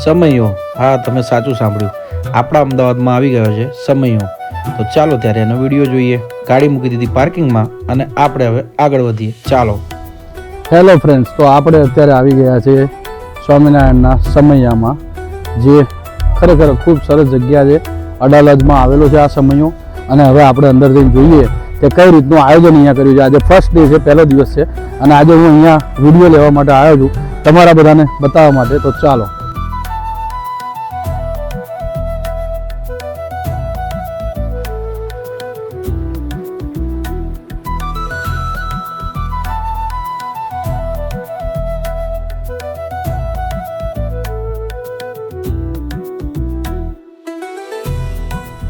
સમયો, હા તમે સાચું સાંભળ્યું, આપણા અમદાવાદમાં આવી ગયો છે સમયો. તો ચાલો ત્યારે એનો વિડીયો જોઈએ. ગાડી મૂકી દીધી પાર્કિંગમાં અને આપણે હવે આગળ વધીએ. ચાલો. હેલો ફ્રેન્ડ્સ, તો આપણે અત્યારે આવી ગયા છે સ્વામિનારાયણના સમૈયામાં, જે ખરેખર ખૂબ સરસ જગ્યા છે. અડાલજમાં આવેલો છે આ સમયો. અને હવે આપણે અંદર જઈને જોઈએ કે કઈ રીતનું આયોજન અહીંયા કર્યું છે. આજે ફર્સ્ટ ડે છે, પહેલો દિવસ છે, અને આજે હું અહીંયા વિડીયો લેવા માટે આવ્યો છું, તમારા બધાને બતાવવા માટે. તો ચાલો.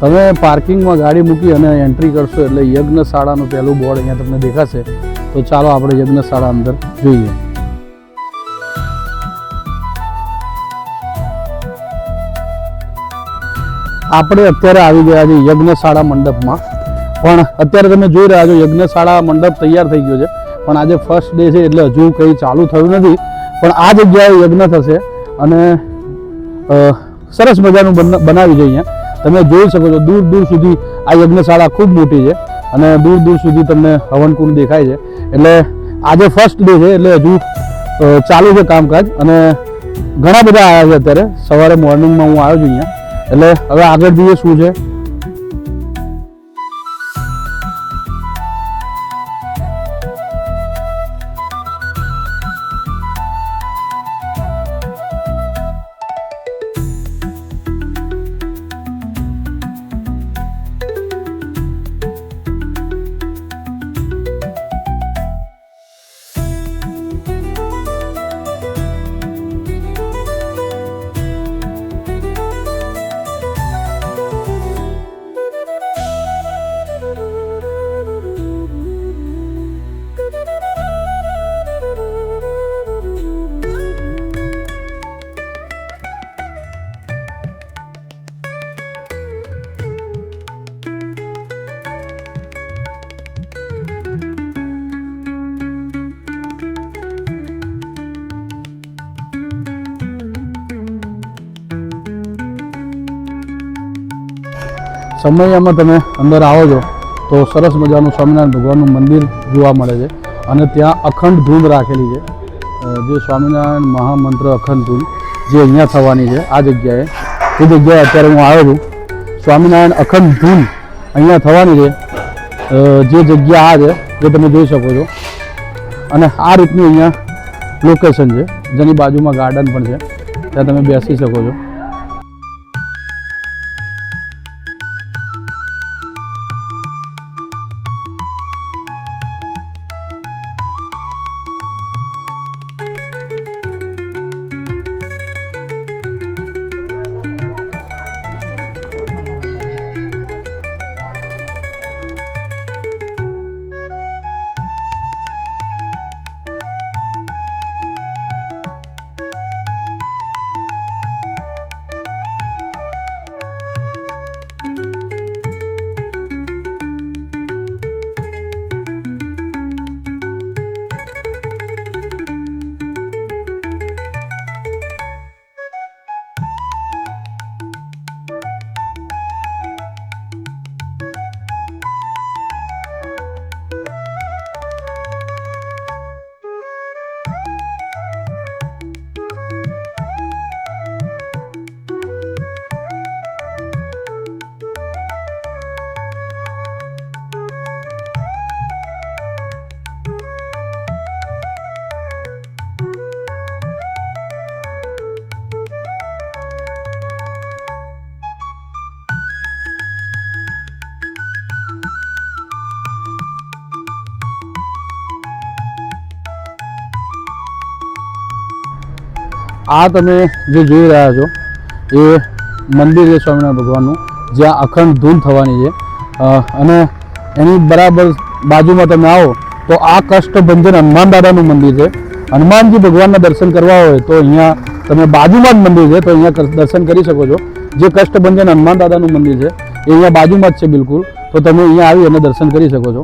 તમે પાર્કિંગમાં ગાડી મૂકી અને એન્ટ્રી કરશો એટલે યજ્ઞશાળાનું પહેલું બોર્ડ અહીંયા તમને દેખાશે. તો ચાલો આપણે યજ્ઞશાળા અંદર જોઈએ. આપણે અત્યારે આવી ગયા છે યજ્ઞશાળા મંડપમાં. પણ અત્યારે તમે જોઈ રહ્યા છો યજ્ઞશાળા મંડપ તૈયાર થઈ ગયો છે, પણ આજે ફર્સ્ટ ડે છે એટલે હજુ કંઈ ચાલુ થયું નથી. પણ આ જગ્યાએ યજ્ઞ થશે અને સરસ મજાનું બનાવ્યું છે અહીંયા. તમે જોઈ શકો છો દૂર દૂર સુધી આ યજ્ઞશાળા ખૂબ મોટી છે અને દૂર દૂર સુધી તમને હવનકુંડ દેખાય છે. એટલે આજે ફર્સ્ટ ડે છે એટલે હજુ ચાલુ છે કામકાજ, અને ઘણા બધા આવ્યા છે અત્યારે. સવારે મોર્નિંગમાં હું આવ્યો છું અહીંયા. એટલે હવે આગળ જોઈએ શું છે. સમયમાં તમે અંદર આવો છો તો સરસ મજાનું સ્વામિનારાયણ ભગવાનનું મંદિર જોવા મળે છે, અને ત્યાં અખંડ ધૂન રાખેલી છે. જે સ્વામિનારાયણ મહામંત્ર અખંડ ધૂન જે અહીંયા થવાની છે આ જગ્યાએ, એ જગ્યાએ અત્યારે હું આવ્યો છું. સ્વામિનારાયણ અખંડ ધૂન અહીંયા થવાની છે. જે જગ્યા આ છે જે તમે જોઈ શકો છો, અને આ રીતનું અહીંયા લોકેશન છે, જેની બાજુમાં ગાર્ડન પણ છે, ત્યાં તમે બેસી શકો છો. આ તમે જે જોઈ રહ્યા છો એ મંદિર છે સ્વામિનારાયણ ભગવાનનું, જ્યાં અખંડ ધૂન થવાની છે. અને એની બરાબર બાજુમાં તમે આવો તો આ કષ્ટભંજન હનુમાન દાદાનું મંદિર છે. હનુમાનજી ભગવાનના દર્શન કરવા હોય તો અહીંયા તમે બાજુમાં જ મંદિર છે, તો અહીંયા દર્શન કરી શકો છો. જે કષ્ટભંજન હનુમાન દાદાનું મંદિર છે એ અહીંયા બાજુમાં જ છે બિલકુલ. તો તમે અહીંયા આવી અને દર્શન કરી શકો છો.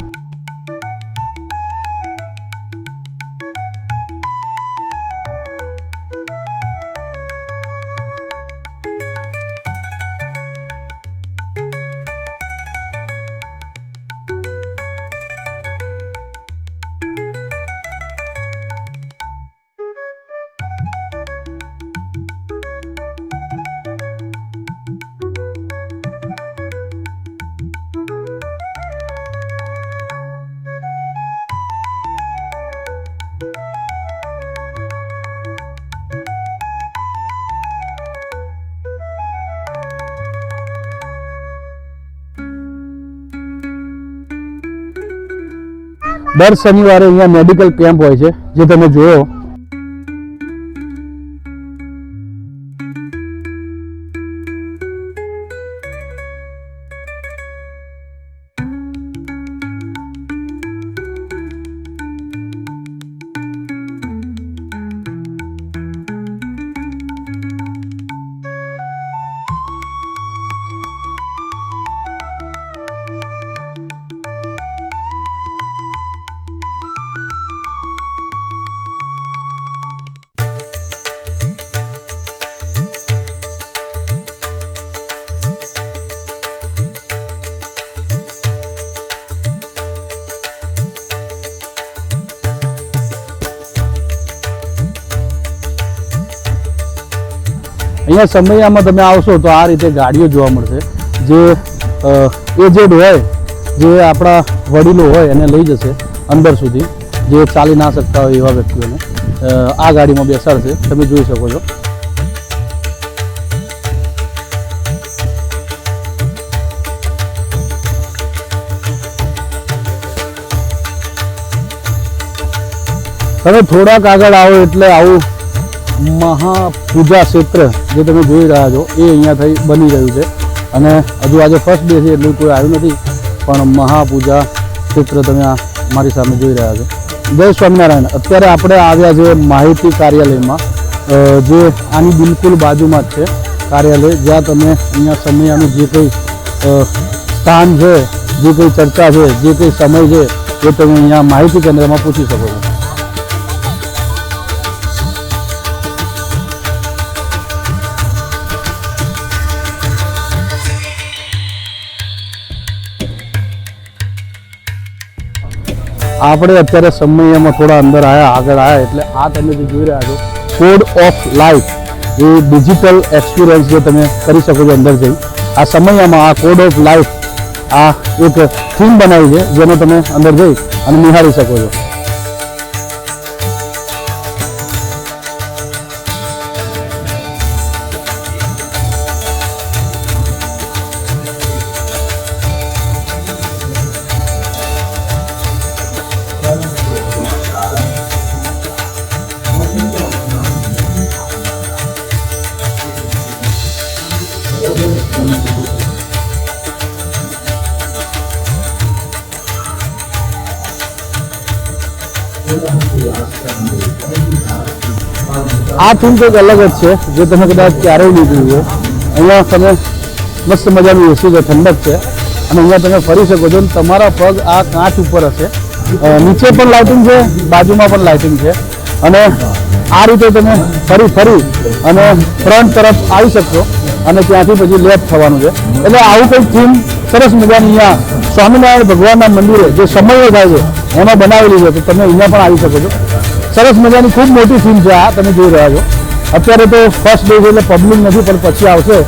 દર શનિવારે અહીંયા મેડિકલ કેમ્પ હોય છે, જે તમે જોયો. અહીંયા સમયમાં તમે આવશો તો આ રીતે ગાડીઓ જોવા મળશે, જે એજેડ હોય, જે આપણા વડીલો હોય એને લઈ જશે અંદર સુધી, જે ચાલી ના શકતા હોય એવા વ્યક્તિઓને આ ગાડીમાં બેસાડશે. તમે જોઈ શકો છો. તમે થોડાક આગળ આવો એટલે આવું મહાપૂજા ક્ષેત્ર જે તમે જોઈ રહ્યા છો એ અહીંયા થઈ બની રહ્યું છે. અને હજુ આજે ફર્સ્ટ ડે છે એટલું કોઈ આવ્યું નથી, પણ મહાપૂજા ક્ષેત્ર તમે આ મારી સામે જોઈ રહ્યા છો. જય સ્વામિનારાયણ. અત્યારે આપણે આવ્યા છે માહિતી કાર્યાલયમાં, જે આની બિલકુલ બાજુમાં જ છે કાર્યાલય, જ્યાં તમે અહીંયા સમયનું જે કંઈ સ્થાન છે, જે કંઈ ચર્ચા છે, જે કંઈ સમય છે એ તમે અહીંયા માહિતી કેન્દ્રમાં પૂછી શકો છો. આપણે અત્યારે સમયમાં થોડા અંદર આવ્યા, આગળ આવ્યા એટલે આ તમે જે જોઈ રહ્યા છો code of life, A digital experience જે તમે કરી શકો છો અંદર જઈ. આ સમયમાં આ કોડ ઓફ લાઈફ આ એક થીમ બનાવી છે, જેને તમે અંદર જઈ અને નિહાળી શકો છો. આ થીમ કંઈક અલગ જ છે, જે તમે કદાચ ક્યારેય નહીં જોયું હોય. અહીંયા તમે મસ્ત મજાની એસી છે, ઠંડક છે, અને અહીંયા તમે ફરી શકો છો. તમારા પગ આ કાચ ઉપર હશે, નીચે પણ લાઇટિંગ છે, બાજુમાં પણ લાઇટિંગ છે, અને આ રીતે તમે ફરી અને ફ્રન્ટ તરફ આવી શકશો અને ત્યાંથી પછી લેફ્ટ થવાનું છે. એટલે આવું કંઈક થીમ સરસ મજાની અહીંયા સ્વામિનારાયણ ભગવાનના મંદિરે જે સમયો થાય છે એમાં બનાવેલી છે, તો તમે અહીંયા પણ આવી શકો છો. સરસ મજાની ખૂબ મોટી થીમ છે આ, તમે જોઈ રહ્યા છો. અત્યારે તો ફર્સ્ટ ડે છે એટલે પબ્લિક નથી, પણ પછી આવશે.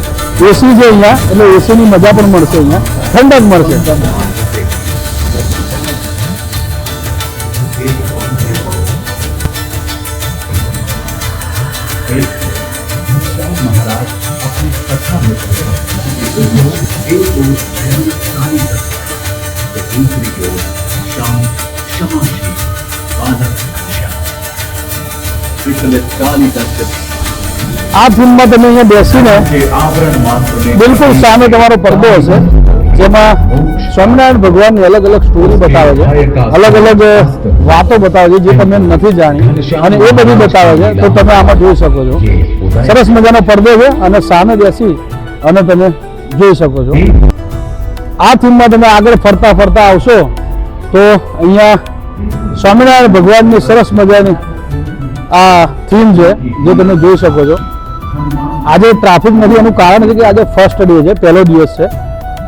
એસી છે અહીંયા, એટલે એસીની મજા પણ મળશે, અહીંયા ઠંડક મળશે. આ ફિલ્મમાં તમે અહીંયા બેસીને બિલકુલ સામે તમારો પડદો હશે, જેમાં સ્વામિનારાયણ ભગવાનની અલગ અલગ સ્ટોરી બતાવે છે, અલગ અલગ વાતો બતાવે છે જે તમે નથી જાણી, અને એ બધી બતાવે છે. તો તમે આમાં જોઈ શકો છો. સરસ મજાનો પડદો છે અને સામે બેસી અને તમે જોઈ શકો છો. આ થીમમાં તમે આગળ ફરતા આવશો તો અહીંયા સ્વામિનારાયણ ભગવાનની સરસ મજાની આ થીમ છે, જે તમે જોઈ શકો છો. આજે ટ્રાફિક નથી, એનું કારણ છે કે આજે ફર્સ્ટ ડે છે, પહેલો દિવસ છે,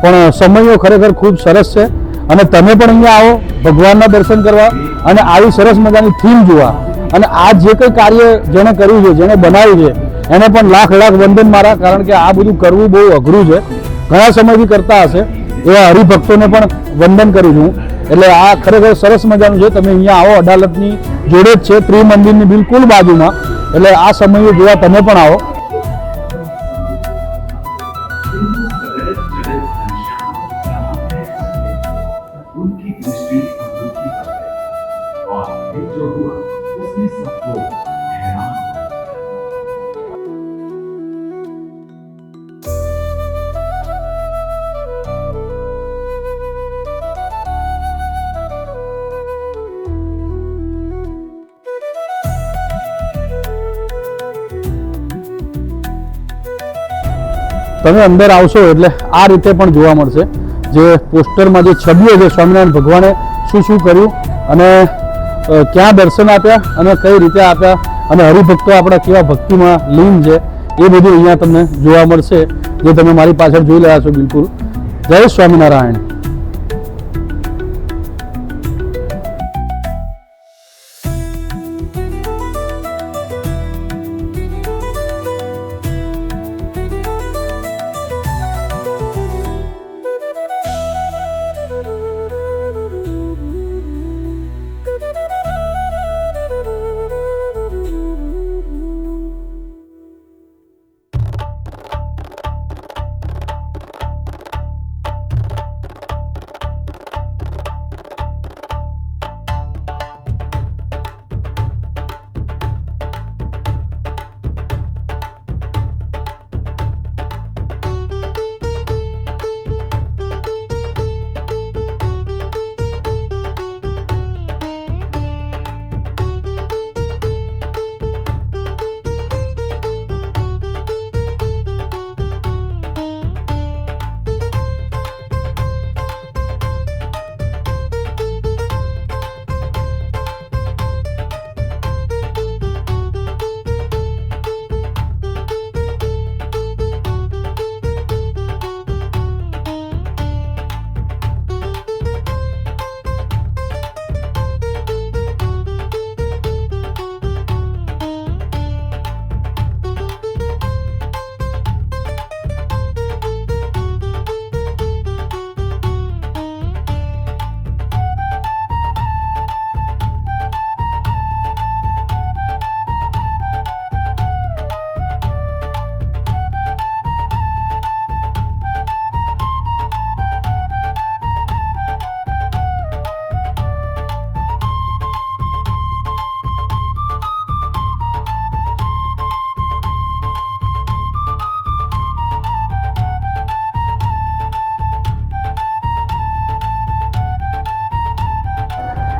પણ સમયો ખરેખર ખૂબ સરસ છે. અને તમે પણ અહીંયા આવો ભગવાનના દર્શન કરવા અને આવી સરસ મજાની થીમ જોવા. અને આ જે કંઈ કાર્ય જેણે કર્યું છે, જેણે બનાવ્યું છે, એને પણ લાખ વંદન મારા, કારણ કે આ બધું કરવું બહુ અઘરું છે. ઘણા સમયથી કરતા હશે એવા હરિભક્તોને પણ વંદન કરું છું. એટલે આ ખરેખર સરસ મજાનું છે. તમે અહીંયા આવો, અડાલજની જોડે જ છે, ત્રિમંદિરની બિલકુલ બાજુમાં. એટલે આ સમયે જોવા તમે પણ આવો. તમે અંદર આવશો એટલે આ રીતે પણ જોવા મળશે જે પોસ્ટરમાં જે છબીઓ છે સ્વામિનારાયણ ભગવાને શું શું કર્યું અને ક્યાં દર્શન આપ્યા અને કઈ રીતે આપ્યા અને હરિભક્તો આપણા કેવા ભક્તિમાં લીન છે એ બધું અહીંયા તમને જોવા મળશે જે તમે મારી પાછળ જોઈ રહ્યા છો બિલકુલ. જય સ્વામિનારાયણ.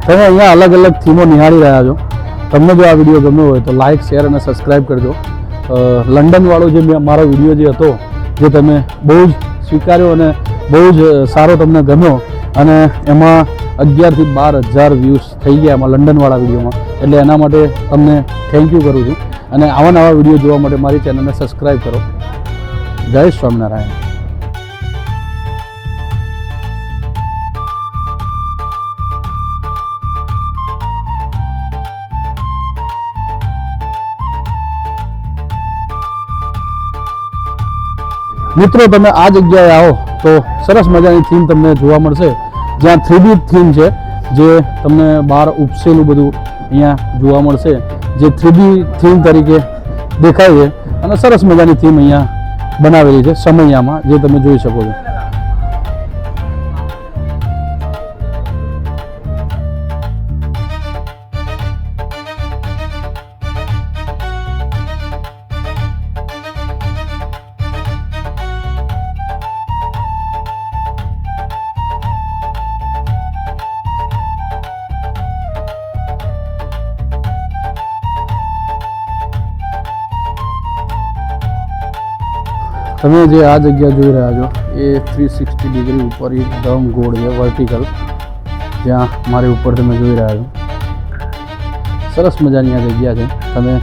તમે અહીંયા અલગ અલગ થીમો નિહાળી રહ્યા છો. તમને જો આ વિડીયો ગમ્યો હોય તો લાઇક, શેર અને સબસ્ક્રાઈબ કરજો. લંડનવાળો જે મારો વિડીયો જે હતો જે તમે બહુ જ સ્વીકાર્યો અને બહુ જ સારો તમને ગમ્યો અને એમાં 11,000 થી 12,000 વ્યૂઝ થઈ ગયા એમાં લંડનવાળા વિડીયોમાં. એટલે એના માટે તમને થેન્ક યુ કરું છું અને આવા નવા વિડીયો જોવા માટે મારી ચેનલને સબસ્ક્રાઈબ કરો. જય સ્વામિનારાયણ. મિત્રો તમે આ જગ્યાએ આવો તો સરસ મજાની થીમ તમને જોવા મળશે જ્યાં 3D થીમ છે જે તમને બહાર ઉપસેલું બધું અહીંયા જોવા મળશે જે 3D થીમ તરીકે દેખાય છે અને સરસ મજાની થીમ અહીંયા બનાવેલી છે સમૈયામાં જે તમે જોઈ શકો છો. તમે જે આ જગ્યા જોઈ રહ્યા છો એ 360 ડિગ્રી ઉપર એકદમ ગોળ છે વર્ટિકલ જ્યાં મારી ઉપર તમે જોઈ રહ્યા છો. સરસ મજાની આ જગ્યા છે. તમે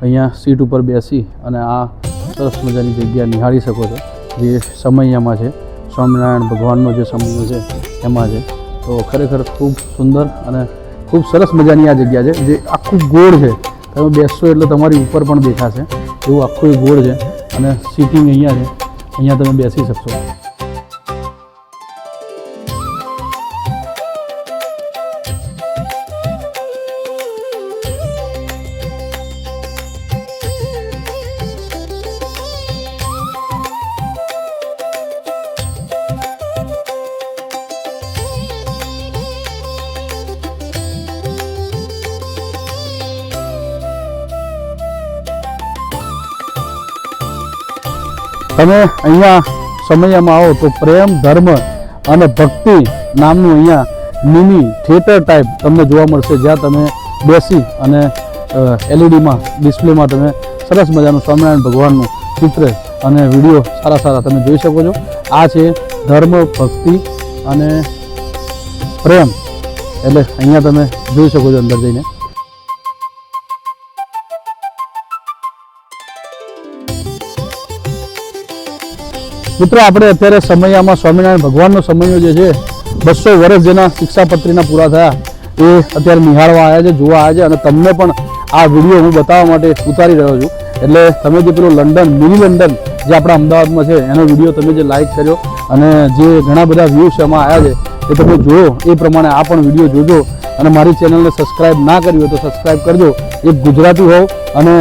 અહીંયા સીટ ઉપર બેસી અને આ સરસ મજાની જગ્યા નિહાળી શકો છો જે સમૈયામાં છે. સ્વામિનારાયણ ભગવાનનો જે સમય છે એમાં છે. તો ખરેખર ખૂબ સુંદર અને ખૂબ સરસ મજાની આ જગ્યા છે જે આખું ગોળ છે. તમે બેસશો એટલે તમારી ઉપર પણ દેખાશે એવું આખું ગોળ છે અને સીટિંગ અહીંયા છે. અહીંયા તમે બેસી શકશો. તમે અહીંયા સમયમાં આવો તો પ્રેમ, ધર્મ અને ભક્તિ નામનું અહીંયા મિની થિયેટર ટાઈપ તમને જોવા મળશે જ્યાં તમે બેસી અને એલઈડીમાં ડિસ્પ્લેમાં તમે સરસ મજાનું સ્વામિનારાયણ ભગવાનનું ચિત્ર અને વિડીયો સારા તમે જોઈ શકો છો. આ છે ધર્મ, ભક્તિ અને પ્રેમ, એટલે અહીંયા તમે જોઈ શકો છો અંદર જઈને. મિત્રો આપણે અત્યારે સમયામાં સ્વામિનારાયણ ભગવાનનો સમયો જે છે 200 વર્ષ જેના શિક્ષાપત્રીના પૂરા થયા એ અત્યારે નિહાળવા આવ્યા છે, જોવા આવ્યા છે. અને તમને પણ આ વિડીયો હું બતાવવા માટે ઉતારી રહ્યો છું. એટલે તમે જે પેલું લંડન, મિની લંડન જે આપણા અમદાવાદમાં છે એનો વિડીયો તમે જે લાઈક કર્યો અને જે ઘણા બધા વ્યૂઝ એમાં આવ્યા છે એ તમે જુઓ, એ પ્રમાણે આ પણ વિડીયો જોજો. અને મારી ચેનલને સબસ્ક્રાઈબ ના કરી હોય તો સબસ્ક્રાઈબ કરજો. એક ગુજરાતી હોવ અને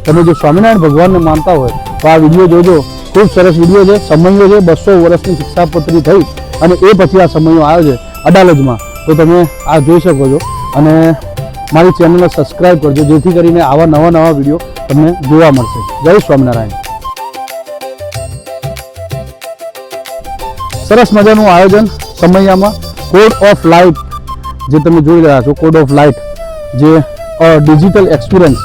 તમે જો સ્વામિનારાયણ ભગવાનને માનતા હોય તો આ વિડીયો જોજો. ખૂબ સરસ વિડીયો છે. સમયો છે 200 વર્ષની શિક્ષાપત્રી થઈ અને એ પછી આ સમયો આવ્યો છે અડાલજમાં, તો તમે આ જોઈ શકો છો. અને મારી ચેનલને સબસ્ક્રાઈબ કરજો જેથી કરીને આવા નવા વિડીયો તમને જોવા મળશે. જય સ્વામિનારાયણ. સરસ મજાનું આયોજન સમયામાં. કોડ ઓફ લાઈફ જે તમે જોઈ રહ્યા છો, કોડ ઓફ લાઈફ જે ડિજિટલ એક્સપિરિયન્સ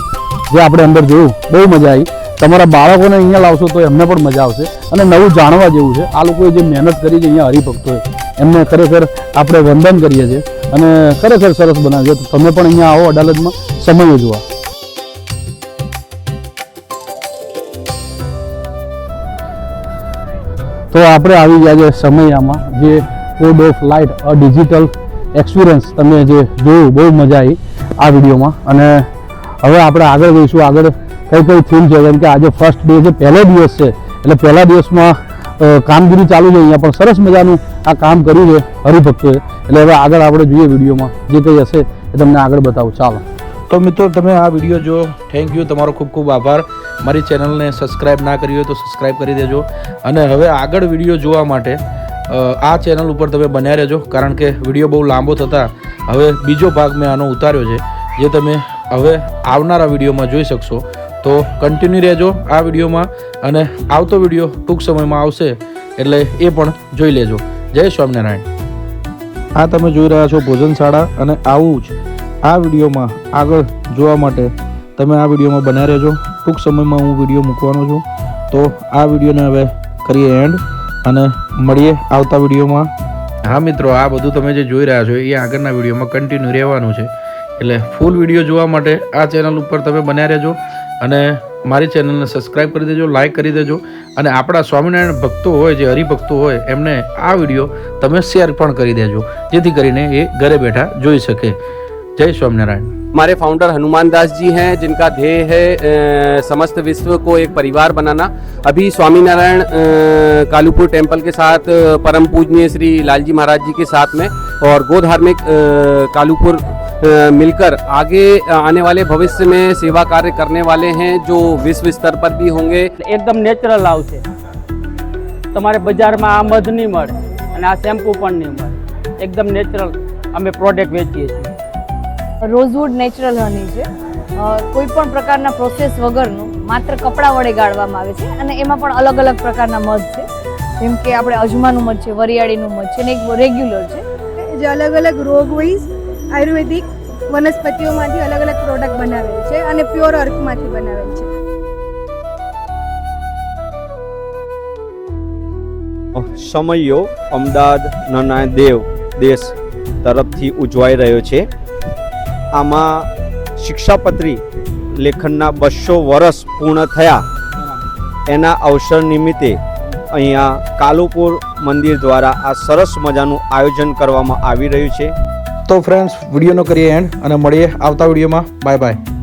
જે આપણે અંદર જોયું, બહુ મજા આવી. તમારા બાળકોને અહીંયા લાવશો તો એમને પણ મજા આવશે અને નવું જાણવા જેવું છે. આ લોકોએ જે મહેનત કરી છે અહીંયા હરિભક્તોએ, એમને ખરેખર આપણે વંદન કરીએ છીએ અને ખરેખર સરસ બનાવ્યું છે. તો તમે પણ અહીંયા આવો અડાલજમાં સમયો જોવા. તો આપણે આવી ગયા છે સમયામાં, જે code of light digital experience તમે જે જોયું, બહુ મજા આવી આ વિડીયોમાં. અને હવે આપણે આગળ જઈશું. આગળ કઈ થીમ છે, કેમ કે આજે ફર્સ્ટ ડે છે, પહેલો દિવસ છે, એટલે પહેલા દિવસમાં કામગીરી ચાલુ છે અહીંયા, પણ સરસ મજાનું આ કામ કર્યું છે હરિભક્તોએ. એટલે હવે આગળ આપણે જોઈએ વિડીયોમાં જે કંઈ હશે એ તમને આગળ બતાવું. ચાલો. તો મિત્રો તમે આ વિડીયો જો, થેન્ક યુ, તમારો ખૂબ ખૂબ આભાર. મારી ચેનલને સબસ્ક્રાઈબ ના કરી હોય તો સબસ્ક્રાઈબ કરી દેજો. અને હવે આગળ વિડીયો જોવા માટે આ ચેનલ ઉપર તમે બન્યા રહેજો, કારણ કે વિડીયો બહુ લાંબો થતા હવે બીજો ભાગ મેં આનો ઉતાર્યો છે, જે તમે હવે આવનારા વિડીયોમાં જોઈ શકશો. તો કન્ટિન્યુ રહેજો આ વિડીયોમાં અને આવતો વિડીયો ટૂંક સમયમાં આવશે, એટલે એ પણ જોઈ લેજો. જય સ્વામિનારાયણ. આ તમે જોઈ રહ્યા છો ભોજનશાળા, અને આવું જ આ વિડીયોમાં આગળ જોવા માટે તમે આ વિડીયોમાં બન્યા રહેજો. ટૂંક સમયમાં હું વિડીયો મૂકવાનો છું. તો આ વિડીયોને હવે કરીએ એન્ડ અને મળીએ આવતા વિડીયોમાં. હા મિત્રો, આ બધું તમે જે જોઈ રહ્યા છો એ આગળના વિડીયોમાં કન્ટિન્યુ રહેવાનું છે, એટલે ફૂલ વિડીયો જોવા માટે આ ચેનલ ઉપર તમે બન્યા રહેજો અને મારી ચેનલને સબસ્ક્રાઈબ કરી દેજો, લાઈક કરી દેજો. અને આપણા સ્વામિનારાયણ ભક્તો હોય, જે હરિભક્તો હોય, એમને આ વિડીયો તમે શેર પણ કરી દેજો, જેથી કરીને એ ઘરે બેઠા જોઈ શકે. जय स्वामीनारायण। हमारे फाउंडर हनुमान दास जी हैं, जिनका ध्येय है समस्त विश्व को एक परिवार बनाना। अभी स्वामीनारायण कालूपुर टेम्पल के साथ परम पूजनीय श्री लालजी महाराज जी के साथ में और गो धार्मिक कालूपुर मिलकर आगे आने वाले भविष्य में सेवा कार्य करने वाले हैं, जो विश्व स्तर पर भी होंगे। एकदम नेचरल आवशे, तमारे बजारमां आ मध नहीं मळे अने आ शेम्पू पण नहीं मळे, एकदम नेचरल अमे प्रोडक्ट वेचीए छीए। રોઝવુડ નેચરલ હની છે, કોઈ પણ પ્રકારના પ્રોસેસ વગરનું માત્ર કપડા વડે ગાળવામાં આવે છે અને એમાં પણ અલગ અલગ પ્રકારના મધ છે, જેમ કે આપણે અજમાનું મધ છે, વરિયાળીનું મધ છે અને એક રેગ્યુલર છે, જે અલગ અલગ રોગ વાઇઝ આયુર્વેદિક વનસ્પતિઓમાંથી અલગ અલગ પ્રોડક્ટ બનાવેલ છે અને પ્યોર અર્કમાંથી બનાવેલ છે। સમયો અમદાવાદ નાના દેવ દેશ તરફથી ઉજવાઈ રહ્યો છે। આમાં શિક્ષાપત્રી લેખનના 200 વર્ષ પૂર્ણ થયા એના અવસર નિમિત્તે અહીંયા કાલુપુર મંદિર દ્વારા આ સરસ મજાનું આયોજન કરવામાં આવી રહ્યું છે। તો ફ્રેન્ડ્સ, વિડીયોનો કરીએ એન્ડ અને મળીએ આવતા વિડીયોમાં. Bye bye.